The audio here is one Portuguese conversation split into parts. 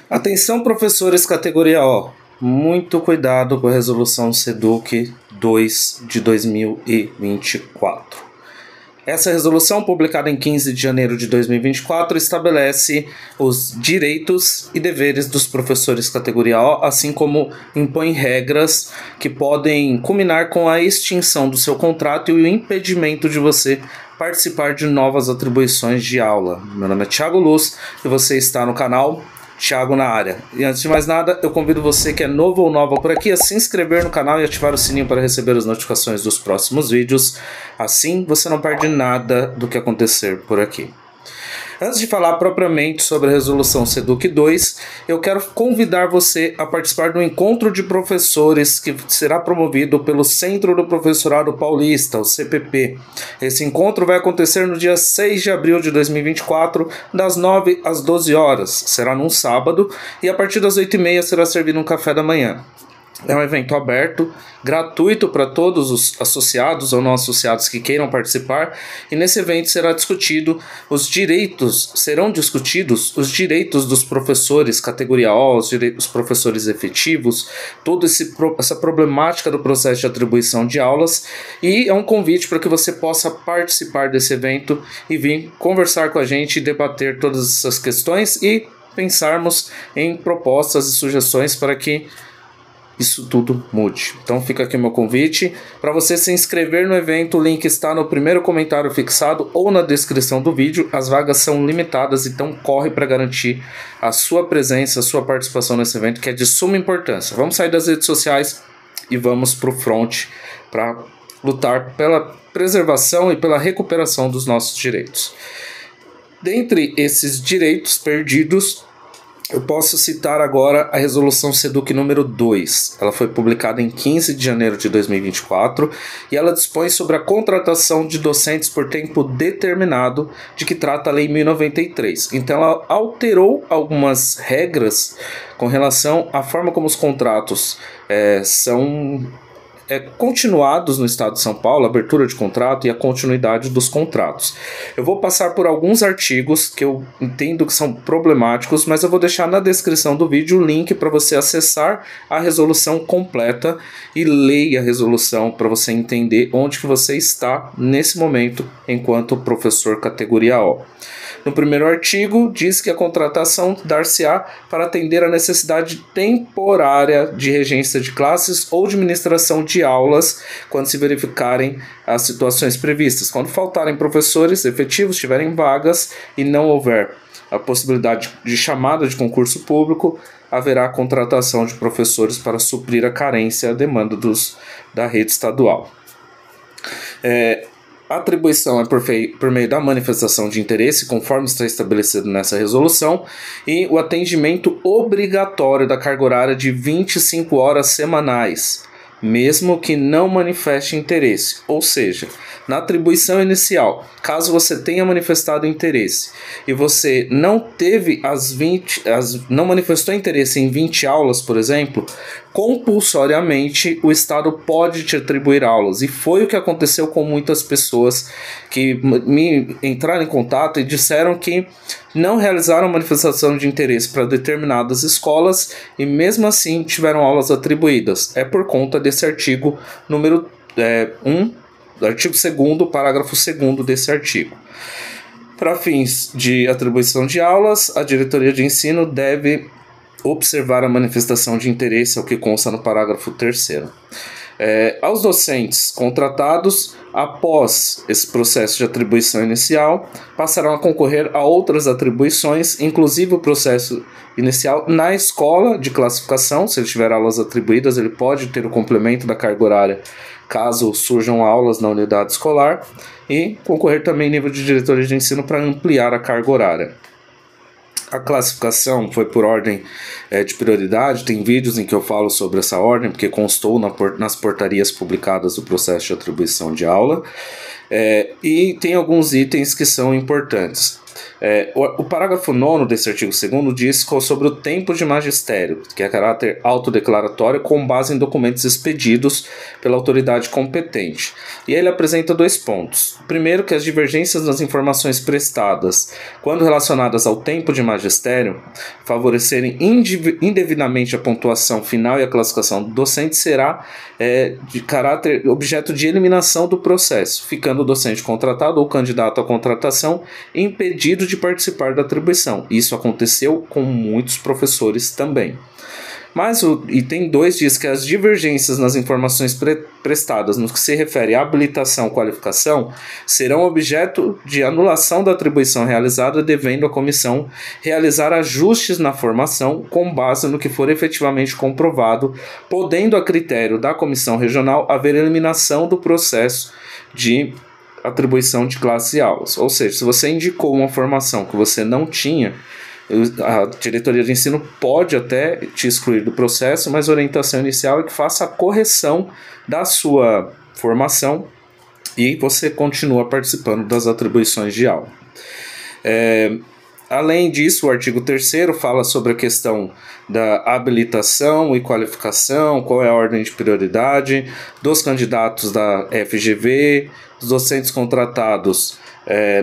Atenção, professores categoria O. Muito cuidado com a resolução SEDUC 2 de 2024. Essa resolução, publicada em 15 de janeiro de 2024, estabelece os direitos e deveres dos professores categoria O, assim como impõe regras que podem culminar com a extinção do seu contrato e o impedimento de você participar de novas atribuições de aula. Meu nome é Thiago Luz e você está no canal Thiago na área. E antes de mais nada, eu convido você que é novo ou nova por aqui a se inscrever no canal e ativar o sininho para receber as notificações dos próximos vídeos. Assim, você não perde nada do que acontecer por aqui. Antes de falar propriamente sobre a resolução SEDUC 2, eu quero convidar você a participar do encontro de professores que será promovido pelo Centro do Professorado Paulista, o CPP. Esse encontro vai acontecer no dia 6 de abril de 2024, das 9 às 12 horas. Será num sábado e a partir das 8h30 será servido um café da manhã. É um evento aberto, gratuito para todos os associados ou não associados que queiram participar, e nesse evento serão discutidos os direitos dos professores categoria O, os professores efetivos, toda essa problemática do processo de atribuição de aulas, e é um convite para que você possa participar desse evento e vir conversar com a gente e debater todas essas questões e pensarmos em propostas e sugestões para que isso tudo mude. Então fica aqui o meu convite para você se inscrever no evento. O link está no primeiro comentário fixado ou na descrição do vídeo. As vagas são limitadas, então corre para garantir a sua presença, a sua participação nesse evento, que é de suma importância. Vamos sair das redes sociais e vamos para o front para lutar pela preservação e pela recuperação dos nossos direitos. Dentre esses direitos perdidos, eu posso citar agora a resolução SEDUC número 2. Ela foi publicada em 15 de janeiro de 2024 e ela dispõe sobre a contratação de docentes por tempo determinado, de que trata a Lei 1093. Então ela alterou algumas regras com relação à forma como os contratos são continuados no estado de São Paulo, a abertura de contrato e a continuidade dos contratos. Eu vou passar por alguns artigos que eu entendo que são problemáticos, mas eu vou deixar na descrição do vídeo o link para você acessar a resolução completa e ler a resolução para você entender onde que você está nesse momento enquanto professor categoria O. No primeiro artigo, diz que a contratação dar-se-á para atender a necessidade temporária de regência de classes ou de ministração de aulas quando se verificarem as situações previstas. Quando faltarem professores efetivos, tiverem vagas e não houver a possibilidade de chamada de concurso público, haverá a contratação de professores para suprir a carência e a demanda da rede estadual. A atribuição é por meio da manifestação de interesse, conforme está estabelecido nessa resolução, e o atendimento obrigatório da carga horária de 25 horas semanais, mesmo que não manifeste interesse. Ou seja, na atribuição inicial, caso você tenha manifestado interesse e você não manifestou interesse em 20 aulas, por exemplo, compulsoriamente o Estado pode te atribuir aulas. E foi o que aconteceu com muitas pessoas que me entraram em contato e disseram que não realizaram manifestação de interesse para determinadas escolas e mesmo assim tiveram aulas atribuídas. É por conta desse artigo número 1, artigo 2º, parágrafo 2º desse artigo. Para fins de atribuição de aulas, a diretoria de ensino deve observar a manifestação de interesse, ao que consta no parágrafo 3º. Aos docentes contratados, após esse processo de atribuição inicial, passarão a concorrer a outras atribuições, inclusive o processo inicial na escola de classificação. Se ele tiver aulas atribuídas, ele pode ter o complemento da carga horária caso surjam aulas na unidade escolar, e concorrer também em nível de diretoria de ensino para ampliar a carga horária. A classificação foi por ordem de prioridade, tem vídeos em que eu falo sobre essa ordem, porque constou nas portarias publicadas do processo de atribuição de aula. E tem alguns itens que são importantes. O parágrafo 9º desse artigo 2º diz sobre o tempo de magistério, que é caráter autodeclaratório com base em documentos expedidos pela autoridade competente. E ele apresenta 2 pontos. Primeiro, que as divergências nas informações prestadas, quando relacionadas ao tempo de magistério, favorecerem indevidamente a pontuação final e a classificação do docente, será de caráter objeto de eliminação do processo, ficando o docente contratado ou candidato à contratação impedido de participar da atribuição. Isso aconteceu com muitos professores também. Mas o item 2 diz que as divergências nas informações prestadas no que se refere à habilitação ou qualificação serão objeto de anulação da atribuição realizada, devendo a comissão realizar ajustes na formação com base no que for efetivamente comprovado, podendo a critério da comissão regional haver eliminação do processo de atribuição de classe e aulas. Ou seja, se você indicou uma formação que você não tinha, a diretoria de ensino pode até te excluir do processo, mas a orientação inicial é que faça a correção da sua formação e você continua participando das atribuições de aula. Além disso, o artigo 3º fala sobre a questão da habilitação e qualificação, qual é a ordem de prioridade dos candidatos da FGV. Os docentes contratados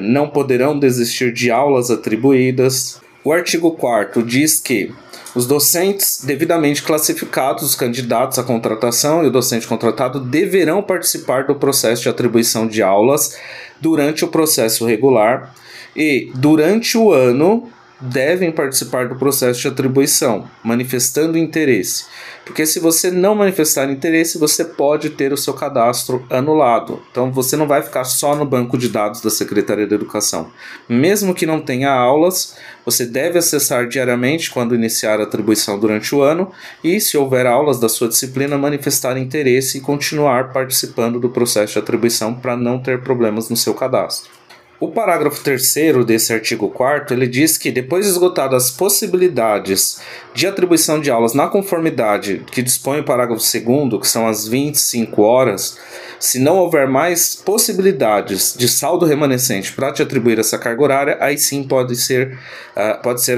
não poderão desistir de aulas atribuídas. O artigo 4º diz que os docentes devidamente classificados, os candidatos à contratação e o docente contratado deverão participar do processo de atribuição de aulas durante o processo regular e, durante o ano, devem participar do processo de atribuição, manifestando interesse. Porque se você não manifestar interesse, você pode ter o seu cadastro anulado. Então você não vai ficar só no banco de dados da Secretaria da Educação. Mesmo que não tenha aulas, você deve acessar diariamente quando iniciar a atribuição durante o ano e, se houver aulas da sua disciplina, manifestar interesse e continuar participando do processo de atribuição para não ter problemas no seu cadastro. O parágrafo 3º desse artigo 4º, ele diz que, depois de esgotadas as possibilidades de atribuição de aulas na conformidade que dispõe o parágrafo 2º, que são as 25 horas, se não houver mais possibilidades de saldo remanescente para te atribuir essa carga horária, aí sim pode ser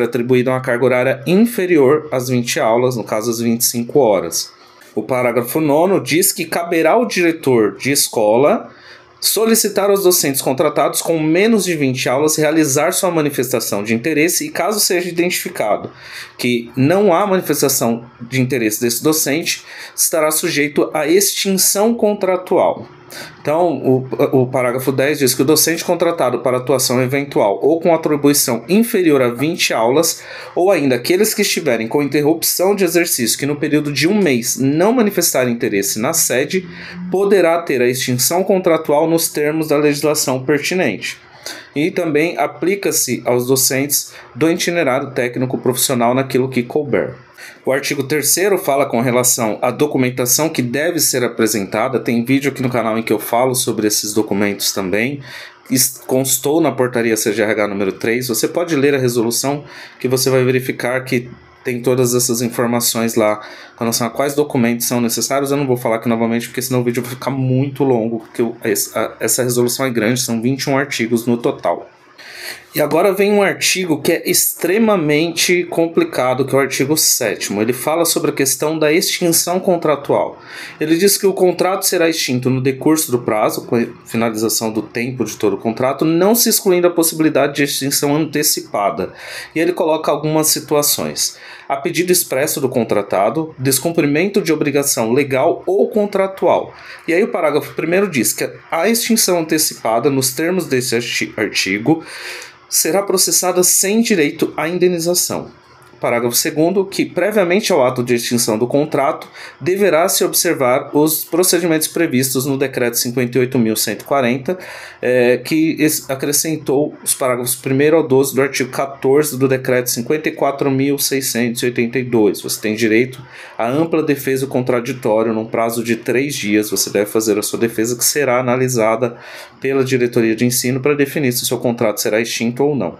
atribuída uma carga horária inferior às 20 aulas, no caso as 25 horas. O parágrafo 9º diz que caberá ao diretor de escola solicitar aos docentes contratados com menos de 20 aulas realizar sua manifestação de interesse e, caso seja identificado que não há manifestação de interesse desse docente, estará sujeito à extinção contratual. Então, o parágrafo 10 diz que o docente contratado para atuação eventual ou com atribuição inferior a 20 aulas, ou ainda aqueles que estiverem com interrupção de exercício que no período de 1 mês não manifestarem interesse na sede, poderá ter a extinção contratual nos termos da legislação pertinente. E também aplica-se aos docentes do itinerário técnico profissional naquilo que couber. O artigo 3º fala com relação à documentação que deve ser apresentada. Tem vídeo aqui no canal em que eu falo sobre esses documentos também. Constou na portaria CGRH número 3. Você pode ler a resolução que você vai verificar que tem todas essas informações lá com relação a quais documentos são necessários. Eu não vou falar aqui novamente porque senão o vídeo vai ficar muito longo, porque essa resolução é grande, são 21 artigos no total. E agora vem um artigo que é extremamente complicado, que é o artigo 7º. Ele fala sobre a questão da extinção contratual. Ele diz que o contrato será extinto no decurso do prazo, com a finalização do tempo de todo o contrato, não se excluindo a possibilidade de extinção antecipada. E ele coloca algumas situações: a pedido expresso do contratado, descumprimento de obrigação legal ou contratual. E aí o parágrafo 1º diz que a extinção antecipada, nos termos desse artigo, será processada sem direito à indenização. Parágrafo 2º, que previamente ao ato de extinção do contrato, deverá se observar os procedimentos previstos no Decreto 58.140, que acrescentou os parágrafos 1º ao 12 do artigo 14 do Decreto 54.682. Você tem direito à ampla defesa contraditória num prazo de 3 dias. Você deve fazer a sua defesa, que será analisada pela diretoria de ensino para definir se o seu contrato será extinto ou não.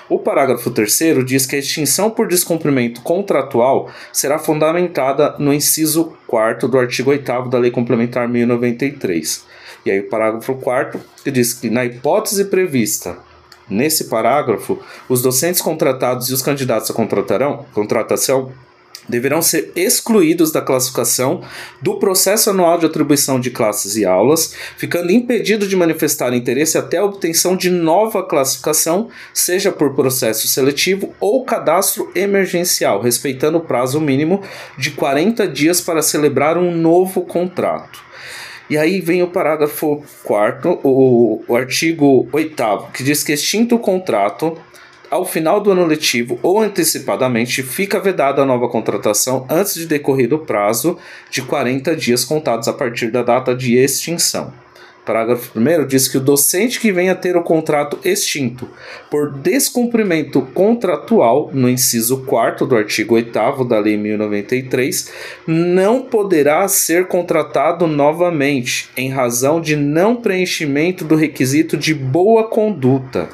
O parágrafo 3º diz que a extinção por descumprimento contratual será fundamentada no inciso 4º do artigo 8º da Lei Complementar 1093. E aí o parágrafo 4º que diz que na hipótese prevista nesse parágrafo, os docentes contratados e os candidatos à contratação deverão ser excluídos da classificação do processo anual de atribuição de classes e aulas, ficando impedido de manifestar interesse até a obtenção de nova classificação, seja por processo seletivo ou cadastro emergencial, respeitando o prazo mínimo de 40 dias para celebrar um novo contrato. E aí vem o parágrafo 4º, o artigo 8º, que diz que extinto o contrato, ao final do ano letivo ou antecipadamente, fica vedada a nova contratação antes de decorrido o prazo de 40 dias contados a partir da data de extinção. Parágrafo 1º diz que o docente que venha a ter o contrato extinto por descumprimento contratual, no inciso 4º do artigo 8º da Lei 1093, não poderá ser contratado novamente, em razão de não preenchimento do requisito de boa conduta,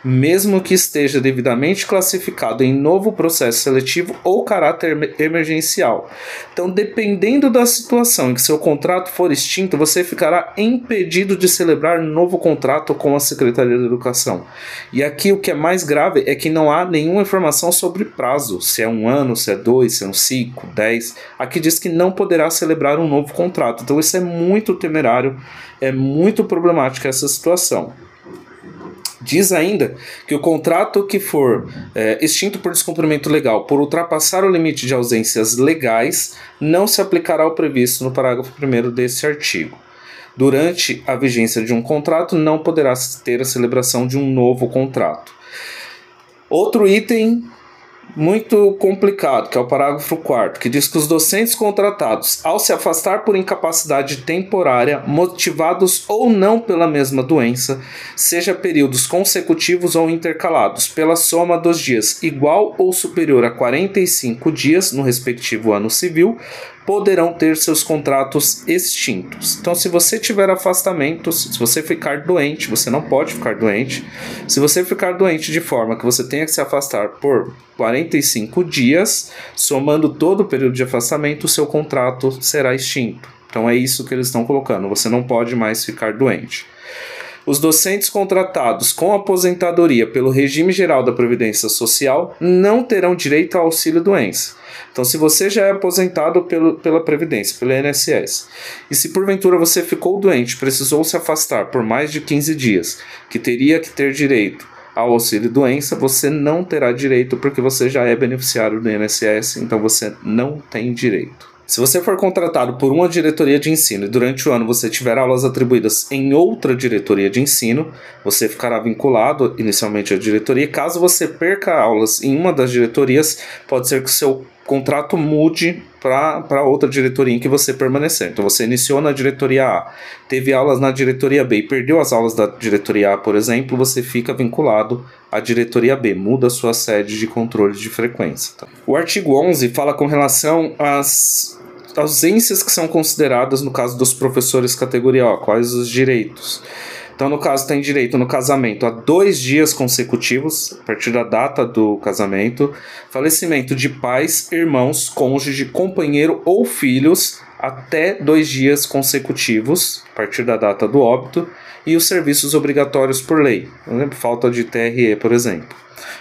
mesmo que esteja devidamente classificado em novo processo seletivo ou caráter emergencial. Então, dependendo da situação em que seu contrato for extinto, você ficará impedido de celebrar novo contrato com a Secretaria da Educação. E aqui o que é mais grave é que não há nenhuma informação sobre prazo, se é 1 ano, se é 2, se é 5, 10. Aqui diz que não poderá celebrar um novo contrato. Então, isso é muito temerário, é muito problemática essa situação. Diz ainda que o contrato que for extinto por descumprimento legal por ultrapassar o limite de ausências legais não se aplicará ao previsto no parágrafo 1º desse artigo. Durante a vigência de um contrato, não poderá ter a celebração de um novo contrato. Outro item muito complicado, que é o parágrafo 4º, que diz que os docentes contratados, ao se afastar por incapacidade temporária, motivados ou não pela mesma doença, seja períodos consecutivos ou intercalados, pela soma dos dias igual ou superior a 45 dias no respectivo ano civil, poderão ter seus contratos extintos. Então, se você tiver afastamentos, se você ficar doente, você não pode ficar doente. Se você ficar doente de forma que você tenha que se afastar por 45 dias, somando todo o período de afastamento, o seu contrato será extinto. Então, é isso que eles estão colocando. Você não pode mais ficar doente. Os docentes contratados com aposentadoria pelo regime geral da Previdência Social não terão direito ao auxílio-doença. Então, se você já é aposentado pela Previdência, pelo INSS, e se porventura você ficou doente, precisou se afastar por mais de 15 dias, que teria que ter direito ao auxílio-doença, você não terá direito porque você já é beneficiário do INSS, então você não tem direito. Se você for contratado por uma diretoria de ensino e durante o ano você tiver aulas atribuídas em outra diretoria de ensino, você ficará vinculado inicialmente à diretoria. Caso você perca aulas em uma das diretorias, pode ser que o seu contrato mude para outra diretoria em que você permanecer. Então você iniciou na diretoria A, teve aulas na diretoria B e perdeu as aulas da diretoria A, por exemplo, você fica vinculado à diretoria B, muda a sua sede de controle de frequência. Tá? O artigo 11 fala com relação às ausências que são consideradas no caso dos professores categoria A, quais os direitos. Então, no caso, tem direito no casamento a 2 dias consecutivos, a partir da data do casamento, falecimento de pais, irmãos, cônjuge, companheiro ou filhos, até 2 dias consecutivos, a partir da data do óbito, e os serviços obrigatórios por lei, por exemplo, falta de TRE, por exemplo.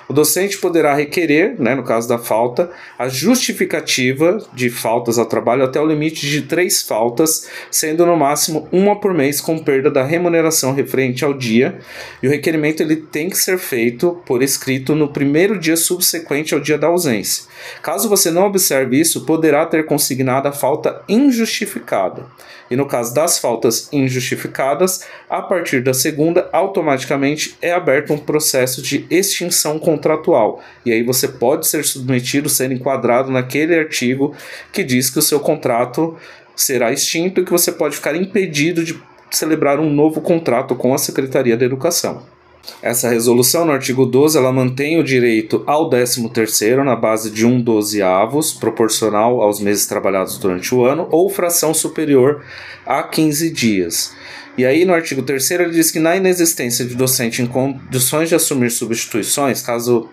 O docente poderá requerer, no caso da falta, a justificativa de faltas ao trabalho até o limite de 3 faltas, sendo no máximo 1 por mês com perda da remuneração referente ao dia, e o requerimento ele tem que ser feito por escrito no primeiro dia subsequente ao dia da ausência. Caso você não observe isso, poderá ter consignado a falta injustificada. E no caso das faltas injustificadas, a partir da segunda, automaticamente é aberto um processo de extinção contratual. E aí você pode ser submetido, ser enquadrado naquele artigo que diz que o seu contrato será extinto e que você pode ficar impedido de celebrar um novo contrato com a Secretaria da Educação. Essa resolução, no artigo 12, ela mantém o direito ao 13º na base de 1/12, proporcional aos meses trabalhados durante o ano, ou fração superior a 15 dias. E aí, no artigo 3º, ele diz que na inexistência de docente em condições de assumir substituições, caso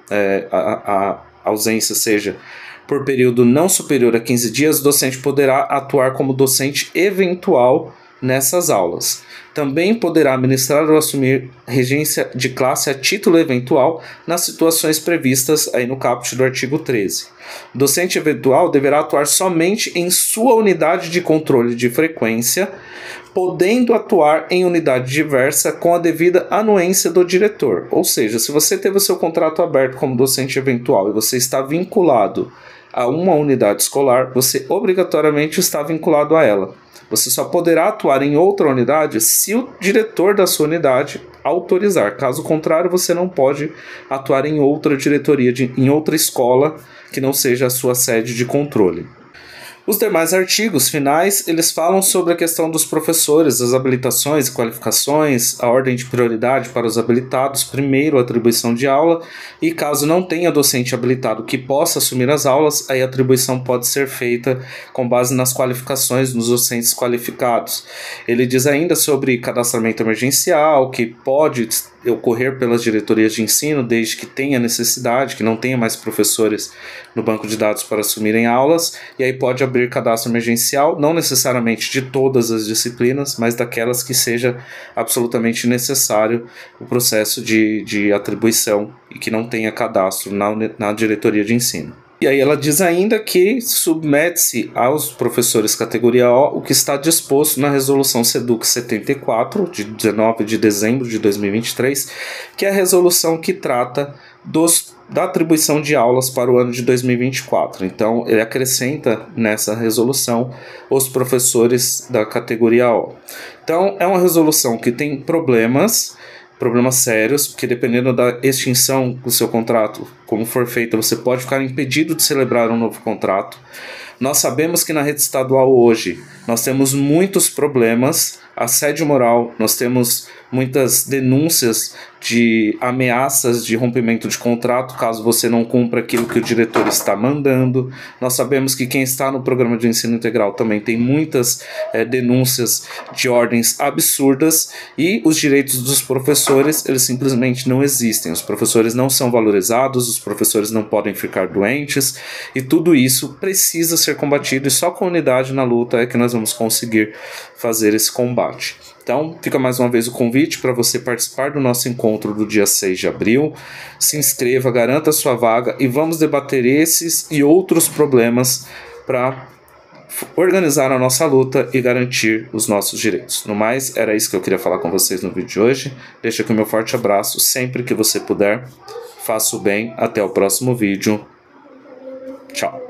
a ausência seja por período não superior a 15 dias, o docente poderá atuar como docente eventual nessas aulas. Também poderá ministrar ou assumir regência de classe a título eventual nas situações previstas aí no caput do artigo 13. O docente eventual deverá atuar somente em sua unidade de controle de frequência, podendo atuar em unidade diversa com a devida anuência do diretor. Ou seja, se você teve o seu contrato aberto como docente eventual e você está vinculado a uma unidade escolar, você obrigatoriamente está vinculado a ela. Você só poderá atuar em outra unidade se o diretor da sua unidade autorizar. Caso contrário, você não pode atuar em outra diretoria, em outra escola que não seja a sua sede de controle. Os demais artigos finais, eles falam sobre a questão dos professores, as habilitações e qualificações, a ordem de prioridade para os habilitados, primeiro a atribuição de aula, e caso não tenha docente habilitado que possa assumir as aulas, aí a atribuição pode ser feita com base nas qualificações dos docentes qualificados. Ele diz ainda sobre cadastramento emergencial, que pode ocorrer pelas diretorias de ensino, desde que tenha necessidade, que não tenha mais professores no banco de dados para assumirem aulas, e aí pode abrir cadastro emergencial, não necessariamente de todas as disciplinas, mas daquelas que seja absolutamente necessário o processo de atribuição e que não tenha cadastro na diretoria de ensino. E aí ela diz ainda que submete-se aos professores categoria O o que está disposto na resolução SEDUC 74, de 19 de dezembro de 2023, que é a resolução que trata da atribuição de aulas para o ano de 2024. Então, ele acrescenta nessa resolução os professores da categoria O. Então, é uma resolução que tem problemas sérios, porque dependendo da extinção do seu contrato, como for feita, você pode ficar impedido de celebrar um novo contrato. Nós sabemos que na rede estadual hoje nós temos muitos problemas, assédio moral, nós temos muitas denúncias de ameaças de rompimento de contrato caso você não cumpra aquilo que o diretor está mandando. Nós sabemos que quem está no programa de ensino integral também tem muitas denúncias de ordens absurdas, e os direitos dos professores, eles simplesmente não existem. Os professores não são valorizados, os professores não podem ficar doentes, e tudo isso precisa ser combatido, e só com unidade na luta é que nós vamos conseguir fazer esse combate. Então, fica mais uma vez o convite para você participar do nosso encontro do dia 6 de abril. Se inscreva, garanta a sua vaga e vamos debater esses e outros problemas para organizar a nossa luta e garantir os nossos direitos. No mais, era isso que eu queria falar com vocês no vídeo de hoje. Deixa aqui o meu forte abraço. Sempre que você puder, faça o bem. Até o próximo vídeo. Tchau.